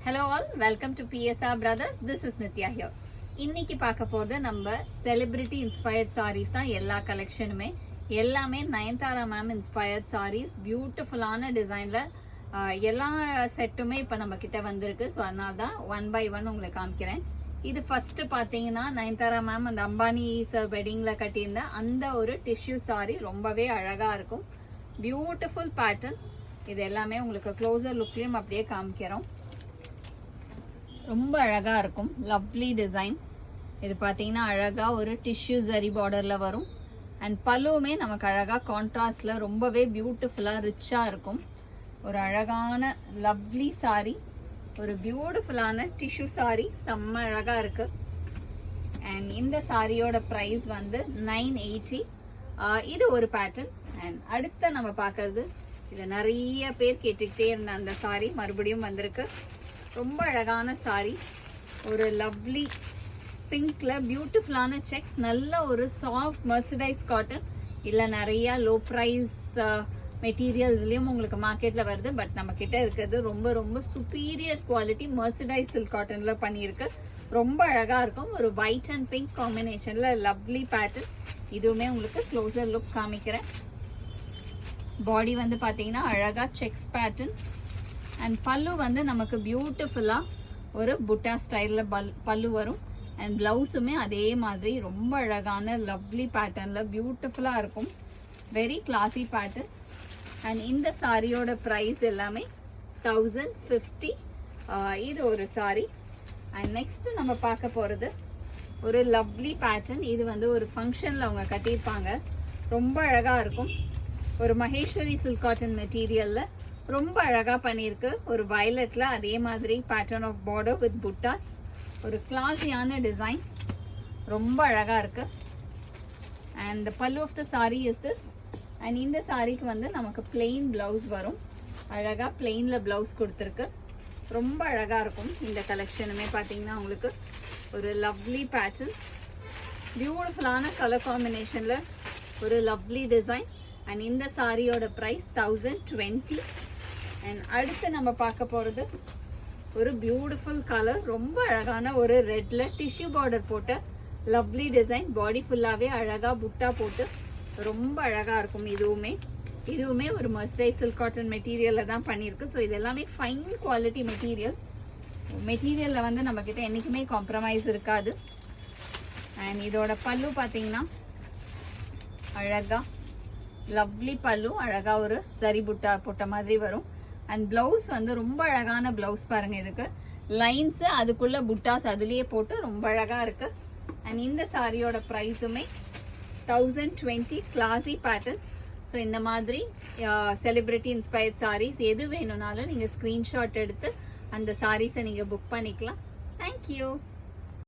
Hello all, welcome to PSR Brothers. This is Nitya here. இன்னைக்கு பார்க்க போறது நம்ம செலிபிரிட்டி இன்ஸ்பயர்ட் sarees தான் எல்லா கலெக்ஷனுமே. எல்லாமே நயன்தாரா மேம் இன்ஸ்பயர்ட் sarees, பியூட்டிஃபுல்லான டிசைன்ல எல்லா செட்டுமே இப்போ நம்ம கிட்ட வந்திருக்கு. ஸோ அதனால தான் ஒன் பை ஒன் உங்களுக்கு காமிக்கிறேன். இது ஃபர்ஸ்ட் பார்த்தீங்கன்னா நயன்தாரா மேம் அந்த அம்பானி சார் வெட்டிங்ல கட்டியிருந்த அந்த ஒரு டிஷ்யூ சாரி ரொம்பவே அழகா இருக்கும். Beautiful pattern. இது எல்லாமே உங்களுக்கு க்ளோசர் லுக்லயும் அப்படியே காமிக்கிறோம். ரொம்ப அழகா இருக்கும். Lovely design. இது பார்த்தீங்கன்னா அழகா ஒரு டிஷ்யூ ஜரி பார்டர்ல வரும். அண்ட் பல்லுவுமே நமக்கு அழகா கான்ட்ராஸ்ட்ல ரொம்பவே பியூட்டிஃபுல்லா ரிச்சா இருக்கும். ஒரு அழகான லவ்லி சாரி, ஒரு பியூட்டிஃபுல்லான டிஷ்யூ சாரி, செம்ம அழகா இருக்கு. அண்ட் இந்த சாரியோட பிரைஸ் வந்து 980. இது ஒரு பேட்டர்ன். அண்ட் அடுத்த நம்ம பார்க்கறது, இது நிறைய பேர் கேட்டுக்கிட்டே இருந்த அந்த சாரி மறுபடியும் வந்திருக்கு. ரொம்ப அழகான சாரி, ஒரு லவ்லி பிங்க்ல பியூட்டிஃபுல்லான செக்ஸ், நல்ல ஒரு சாஃப்ட் மெர்சடைஸ் காட்டன். இல்லை நிறைய லோ ப்ரைஸ் மெட்டீரியல்ஸ்லயும் உங்களுக்கு மார்க்கெட்ல வருது. பட் நம்ம கிட்ட இருக்கிறது ரொம்ப ரொம்ப சுப்பீரியர் குவாலிட்டி மெர்சடைஸ் சில்க் காட்டன்ல பண்ணியிருக்கு. ரொம்ப அழகா இருக்கும். ஒரு ஒயிட் அண்ட் பிங்க் காம்பினேஷன்ல லவ்லி பேட்டர்ன். இதுவுமே உங்களுக்கு க்ளோசர் லுக் காமிக்கிறேன். பாடி வந்து பாத்தீங்கன்னா அழகா செக்ஸ் பேட்டர்ன். அண்ட் பல்லு வந்து நமக்கு பியூட்டிஃபுல்லா ஒரு புட்டா ஸ்டைல்ல பல்லு வரும். அண்ட் பிளவுஸுமே அதே மாதிரி ரொம்ப அழகான லவ்லி பேட்டர்ன்ல பியூட்டிஃபுல்லா இருக்கும். Very கிளாசி pattern. அண்ட் இந்த சாரியோட பிரைஸ் எல்லாமே 1050. இது ஒரு சாரி. அண்ட் நெக்ஸ்ட் நம்ம பார்க்க போறது ஒரு லவ்லி பேட்டர்ன். இது வந்து ஒரு ஃபங்க்ஷன்ல அவங்க கட்டியிருப்பாங்க. ரொம்ப அழகா இருக்கும். ஒரு மகேஸ்வரி சில்க் காட்டன் மெட்டீரியல்ல ரொம்ப அழகா பண்ணியிருக்கு. ஒரு வயலட்ல அதே மாதிரி பேட்டர்ன் ஆஃப் பார்டர் வித் புட்டாஸ். ஒரு கிளாஸியான டிசைன், ரொம்ப அழகா இருக்கு. And pallu of the sari is this. And இந்த சாரிக்கு வந்து நமக்கு பிளெயின் பிளவுஸ் வரும். அழகா பிளெயின்ல பிளவுஸ் கொடுத்துருக்கு. ரொம்ப அழகா இருக்கும். இந்த கலெக்ஷனுமே பார்த்தீங்கன்னா உங்களுக்கு ஒரு லவ்லி பேட்டர்ன், பியூட்டிஃபுல்லான கலர் காம்பினேஷன்ல ஒரு லவ்லி டிசைன். அண்ட் இந்த சாரியோட பிரைஸ் 1020. அண்ட் அடுத்து நம்ம பார்க்க போறது ஒரு பியூட்டிஃபுல் கலர், ரொம்ப அழகான ஒரு ரெட்ல டிஷ்யூ பார்டர் போட்ட லவ்லி டிசைன். பாடி ஃபுல்லாவே அழகா புட்டா போட்டு ரொம்ப அழகா இருக்கும். இதுவுமே ஒரு மர்சரைஸ் சில்க் காட்டன் மெட்டீரியல்ல தான் பண்ணியிருக்கு. ஸோ இது எல்லாமே ஃபைன் குவாலிட்டி மெட்டீரியல்ல வந்து நம்ம கிட்ட என்னைக்குமே காம்ப்ரமைஸ் இருக்காது. அண்ட் இதோட பல்லு பார்த்தீங்கன்னா அழகா லவ்லி பல்லு, அழகா ஒரு சரி புட்டா போட்ட மாதிரி வரும். அண்ட் பிளவுஸ் வந்து ரொம்ப அழகான பிளவுஸ் பாருங்க. இதுக்கு லைன்ஸ், அதுக்குள்ள புட்டாஸ் அதுலயே போட்டு ரொம்ப அழகா இருக்கு. அண்ட் இந்த சாரியோட பிரைஸுமே 1020. கிளாசி பேட்டர்ன். ஸோ இந்த மாதிரி செலிபிரிட்டி இன்ஸ்பயர்ட் சாரீஸ் எது வேணும்னாலும் நீங்க ஸ்கிரீன்ஷாட் எடுத்து அந்த சாரீஸை நீங்க புக் பண்ணிக்கலாம். தேங்க்யூ.